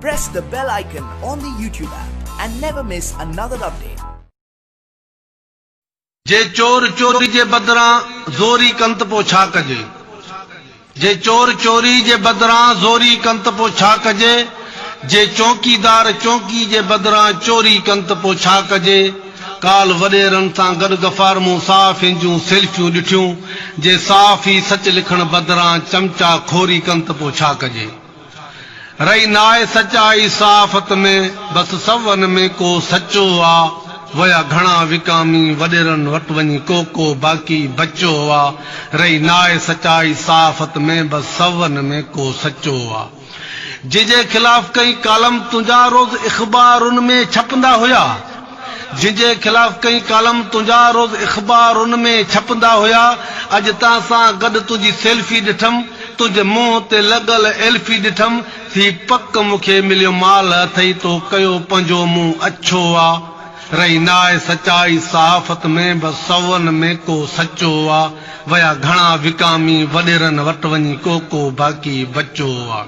Press the bell icon on the YouTube app and never miss another update. जे चोर चोरी जे बदरां ज़ोरी कंत पो छा कजे। जे चोर चोरी जे बदरां ज़ोरी कंत पो छा कजे। जे चौकीदार चौकी जे बदरां चोरी कंत पो छा कजे। काल वडेरन सां गॾु गफ़ार मूं साफ़ जूं सेल्फियूं ॾिठियूं। जे साफ़ ई सच लिखण बदरां चमचा खोरी कंत पो छा कजे। रही नाए सचाई साफ़त में बस सवन में को सचो आ। वया घणा विकामी वडेरन वट वञी को बाकी बचो आ। रही नाए सचाई साफ़त में बस सवन में को सचो आ। जिजे खिलाफ कई कालम तुंजा रोज इख़बारुन में छपंदा हुया। जिजे खिलाफ कई कालम तुंजा रोज इख़बारुन में छपंदा हुया। अज तां गॾु तुंहिंजी सेल्फी ॾिठम। तुझे मुंह ते लॻल एल्फी ॾिठम। थी पक मूंखे मिलियो माल अथई तो कयो पंहिंजो मुंहुं अछो आ। रही नाए सचाई साफ़त में बस सवन में को सचो आ। वया घणा विकामी वडेरन वट वञी को बाकी बचो आ।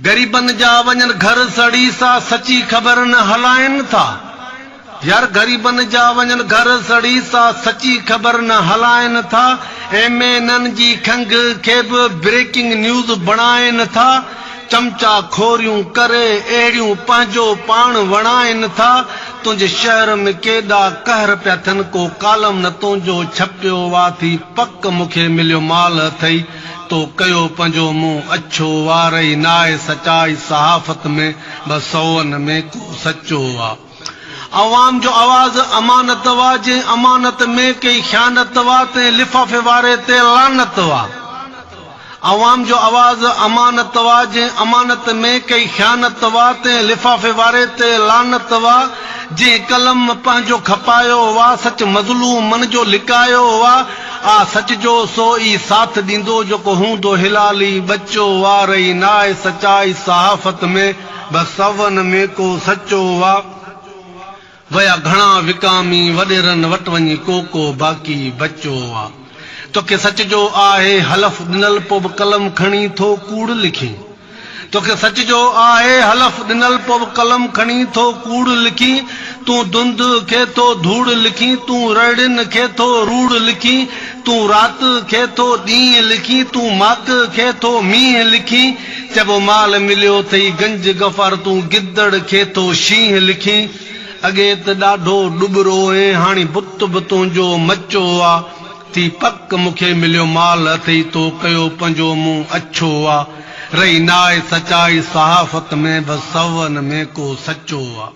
गरीबन जा वञन घर सड़ी सा सची खबर न हलाइन था। यार गरीबन जा वञन घर सड़ी सा सची खबर न हलाइन था। एमएनएन जी खंग खे बि ब्रेकिंग न्यूज़ बणाइन था। चमचा खोरियूं करे एड़ियूं पंहिंजो पाण वणाइन था। तुंहिंजे शहर में केॾा कहर पिया थियनि को कालम न तुंहिंजो छपियो वा। थी पक मूंखे मिलियो माल अथई तो कयो पंहिंजो मुंहुं अछो वा। रही नाए सचाई सहाफ़त में बस सवन में को सचो आ। अवाम जो आवाज़ अमानत वा। जे अमानत में कई ख़यानत वा ते लिफ़ाफ़े वारे ते लानत वा। अवाम जो आवाज़ अमानत वा। जे अमानत में कई ख़यानत वा ते लिफ़ाफ़े वारे ते लानत वा। जे कलम पंहिंजो खपायो वा सच मज़लूम मन जो लिकायो वा। आ सच जो सो ई साथ ॾींदो जेको हूंदो हिलाली बचो वा। रही नाए सचाई सहाफ़त में बस सवन में को सचो वा। वया घणा विकामी वडेरन वट वञी को बाकी बचो आ। तोखे सच जो आहे हलफ ॾिनल पो बि कलम खणी थो कूड़ लिखी। तोखे सच जो आहे हलफ ॾिनल पो बि कलम खणी थो कूड़ लिखी। तूं धुंध खे थो धूड़ लिखी। तूं रड़िन खे थो रूड़ लिखी। तूं रात खे थो ॾींहुं लिखी। तूं माक खे थो मींहुं लिखी। चबो माल मिलियो थई गंज गफ़ार तूं गिदड़ खे थो शींहुं लिखी। अॻे त ॾाढो डुबरो ऐं हाणे बुत बि तुंहिंजो मचो आ। थी पक मूंखे मिलियो माल अथई तो कयो पंहिंजो मुंहुं अछो आ। रही नाए सचाई सहाफ़त में बस सवन में को सचो आ।